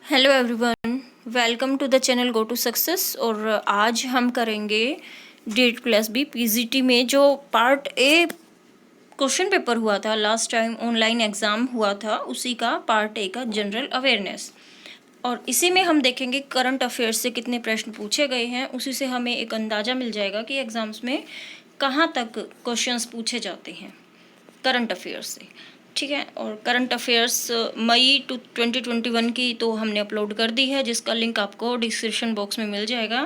Hello everyone, welcome to the channel go to success. और आज हम करेंगे DET+B पीजीटी में जो पार्ट ए क्वेश्चन पेपर हुआ था, लास्ट टाइम ऑनलाइन एग्ज़ाम हुआ था, उसी का पार्ट ए का जनरल अवेयरनेस। और इसी में हम देखेंगे करंट अफेयर्स से कितने प्रश्न पूछे गए हैं। उसी से हमें एक अंदाज़ा मिल जाएगा कि एग्ज़ाम्स में कहाँ तक क्वेश्चंस पूछे जाते हैं करंट अफेयर्स से। ठीक है, और करंट अफेयर्स मई 2021 की तो हमने अपलोड कर दी है, जिसका लिंक आपको डिस्क्रिप्शन बॉक्स में मिल जाएगा।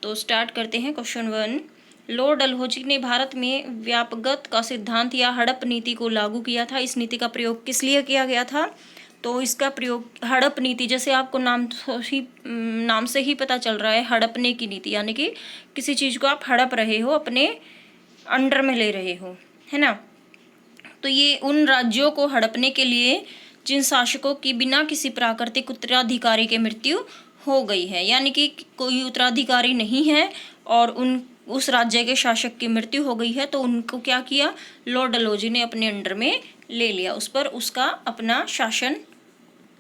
तो स्टार्ट करते हैं। क्वेश्चन 1, लॉर्ड डलहौजी ने भारत में व्यापकता का सिद्धांत या हड़प नीति को लागू किया था। इस नीति का प्रयोग किस लिए किया गया था? तो इसका प्रयोग हड़प नीति, जैसे आपको नाम से ही पता चल रहा है, हड़पने की नीति, यानी कि किसी चीज़ को आप हड़प रहे हो, अपने अंडर में ले रहे हो, है ना। तो ये उन राज्यों को हड़पने के लिए जिन शासकों की बिना किसी प्राकृतिक उत्तराधिकारी के मृत्यु हो गई है, यानी कि कोई उत्तराधिकारी नहीं है और उस राज्य के शासक की मृत्यु हो गई है, तो उनको क्या किया, लॉर्ड डलहौजी ने अपने अंडर में ले लिया, उस पर उसका अपना शासन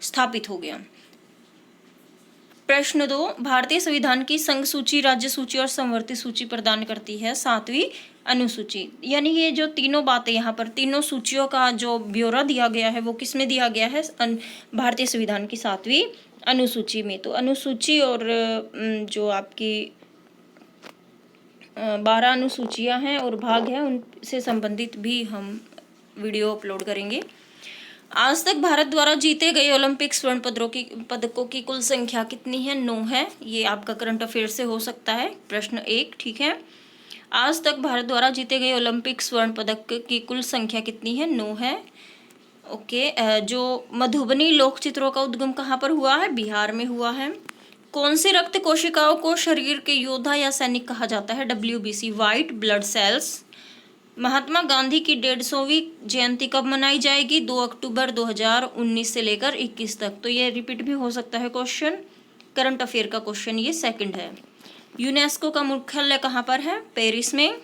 स्थापित हो गया। प्रश्न 2, भारतीय संविधान की संघ सूची, राज्य सूची और समवर्ती सूची प्रदान करती है 7वीं अनुसूची। यानी ये जो तीनों बातें यहाँ पर, तीनों सूचियों का जो ब्यौरा दिया गया है वो किस में दिया गया है? भारतीय संविधान की 7वीं अनुसूची में। तो अनुसूची और जो आपकी 12 अनुसूचियाँ हैं और भाग हैं, उनसे संबंधित भी हम वीडियो अपलोड करेंगे। आज तक भारत द्वारा जीते गए ओलंपिक स्वर्ण पदकों की कुल संख्या कितनी है? 9 है। ये आपका करंट अफेयर से हो सकता है। प्रश्न 1, ठीक है। आज तक भारत द्वारा जीते गए ओलंपिक स्वर्ण पदक की कुल संख्या कितनी है? 9 है। ओके। जो मधुबनी लोक चित्रों का उद्गम कहाँ पर हुआ है? बिहार में हुआ है। कौन सी रक्त कोशिकाओं को शरीर के योद्धा या सैनिक कहा जाता है? WBC, white blood cells. Mahatma Gandhi की 150वीं जयंती कब मनाई जाएगी? 2 अक्टूबर 2019 से लेकर 21 तक। तो ये रिपीट भी हो सकता है क्वेश्चन, करंट अफेयर का क्वेश्चन ये सेकंड है। यूनेस्को का मुख्यालय कहाँ पर है? पेरिस में।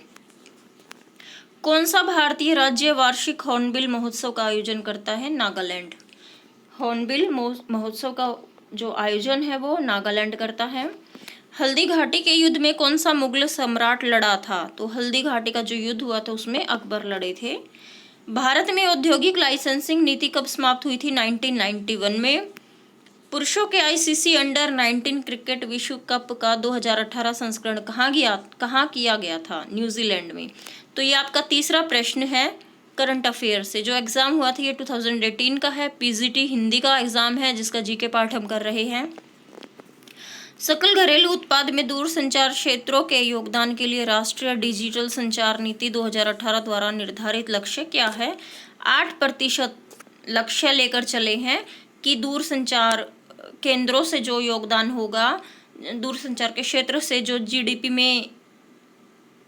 कौन सा भारतीय राज्य वार्षिक हॉर्नबिल महोत्सव का आयोजन करता है? नागालैंड। हॉर्नबिल महोत्सव का जो आयोजन है वो नागालैंड करता है। हल्दी घाटी के युद्ध में कौन सा मुगल सम्राट लड़ा था? तो हल्दी घाटी का जो युद्ध हुआ था उसमें अकबर लड़े थे। भारत में औद्योगिक लाइसेंसिंग नीति कब समाप्त हुई थी? 1991 में। पुरुषों के ICC अंडर 19 क्रिकेट विश्व कप का 2018 संस्करण कहाँ किया गया था? न्यूजीलैंड में। तो ये आपका तीसरा प्रश्न है करंट अफेयर से। जो एग्जाम हुआ था ये 2018 का है। PGT हिंदी का एग्जाम है, जिसका GK पाठ हम कर रहे हैं। सकल घरेलू उत्पाद में दूरसंचार क्षेत्रों के योगदान के लिए राष्ट्रीय डिजिटल संचार नीति 2018 द्वारा निर्धारित लक्ष्य क्या है? 8% लक्ष्य लेकर चले हैं कि दूरसंचार केंद्रों से जो योगदान होगा, दूरसंचार के क्षेत्र से जो GDP में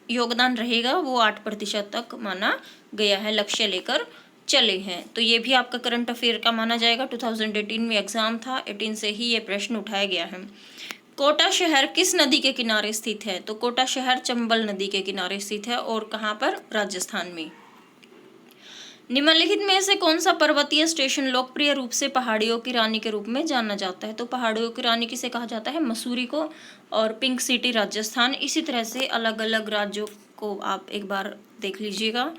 योगदान रहेगा वो 8% तक माना गया है, लक्ष्य लेकर चले हैं। तो ये भी आपका करंट अफेयर का माना जाएगा। 2018 में एग्जाम था, 18 से ही ये प्रश्न उठाया गया है। कोटा शहर किस नदी के किनारे स्थित है? तो कोटा शहर चंबल नदी के किनारे स्थित है। और कहाँ पर? राजस्थान में। निम्नलिखित में से कौन सा पर्वतीय स्टेशन लोकप्रिय रूप से पहाड़ियों की रानी के रूप में जाना जाता है? तो पहाड़ियों की रानी किसे कहा जाता है? मसूरी को। और पिंक सिटी राजस्थान। इसी तरह से अलग अलग राज्यों को आप एक बार देख लीजिएगा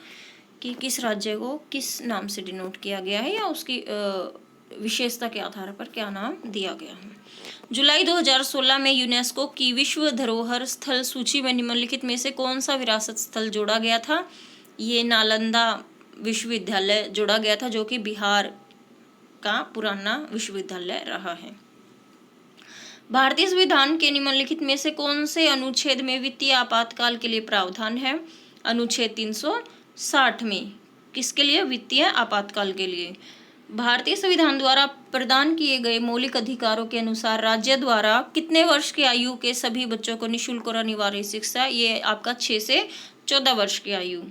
कि किस राज्य को किस नाम से डिनोट किया गया है या उसकी विशेषता के आधार पर क्या नाम दिया गया है। जुलाई 2016 में यूनेस्को की विश्व धरोहर स्थल सूची में निम्नलिखित में से कौन सा विरासत स्थल जोड़ा गया था? ये नालंदा विश्वविद्यालय जोड़ा गया था, जो कि बिहार का पुराना विश्वविद्यालय रहा है। भारतीय संविधान के निम्नलिखित में से कौन से अनुच्छेद में वित्तीय आपातकाल के लिए प्रावधान है? अनुच्छेद 360 में। किसके लिए? वित्तीय आपातकाल के लिए। भारतीय संविधान द्वारा प्रदान किए गए मौलिक अधिकारों के अनुसार राज्य द्वारा कितने वर्ष की आयु के सभी बच्चों को निःशुल्क और अनिवार्य शिक्षा? ये आपका 6 से 14 वर्ष की आयु।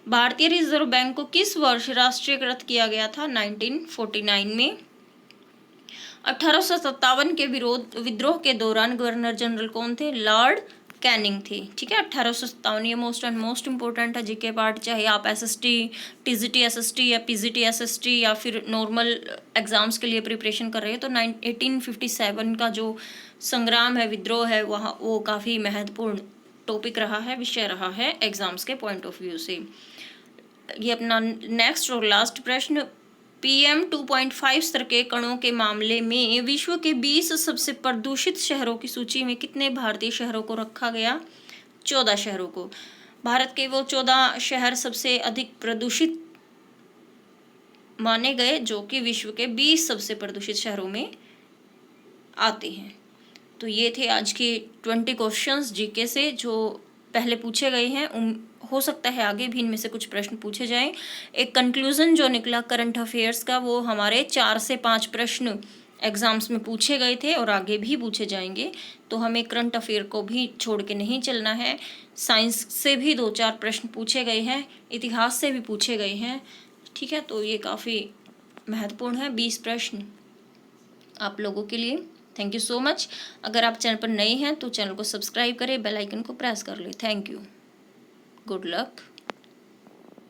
भारतीय रिजर्व बैंक को किस वर्ष राष्ट्रीयकृत किया गया था? 1949 में। 1857 के विद्रोह के दौरान गवर्नर जनरल कौन थे? लॉर्ड कैनिंग थी। ठीक है, 1857। ये मोस्ट एंड मोस्ट इम्पोर्टेंट है जीके पार्ट, चाहे आप एसएसटी, टीजीटी एसएसटी या पीजीटी एसएसटी या फिर नॉर्मल एग्जाम्स के लिए प्रिपरेशन कर रहे हैं तो 1857 का जो संग्राम है, विद्रोह है, वहाँ वो काफ़ी महत्वपूर्ण टॉपिक रहा है, विषय रहा है एग्जाम्स के पॉइंट ऑफ व्यू से। ये अपना नेक्स्ट और लास्ट प्रश्न, PM 2.5 स्तर के कणों के मामले में विश्व के 20 सबसे प्रदूषित शहरों की सूची में कितने भारतीय शहरों को रखा गया? 14 शहरों को। भारत के वो 14 शहर सबसे अधिक प्रदूषित माने गए जो कि विश्व के 20 सबसे प्रदूषित शहरों में आते हैं। तो ये थे आज के 20 क्वेश्चंस जीके से जो पहले पूछे गए हैं। हो सकता है आगे भी इनमें से कुछ प्रश्न पूछे जाएं। एक कंक्लूजन जो निकला करंट अफेयर्स का, वो हमारे 4 से 5 प्रश्न एग्जाम्स में पूछे गए थे और आगे भी पूछे जाएंगे, तो हमें करंट अफेयर को भी छोड़ के नहीं चलना है। साइंस से भी 2-4 प्रश्न पूछे गए हैं, इतिहास से भी पूछे गए हैं। ठीक है, तो ये काफ़ी महत्वपूर्ण है 20 प्रश्न आप लोगों के लिए। Thank you so much. अगर आप चैनल पर नए हैं तो चैनल को सब्सक्राइब करें, बेल आइकन को प्रेस कर लें। Thank you. Good luck.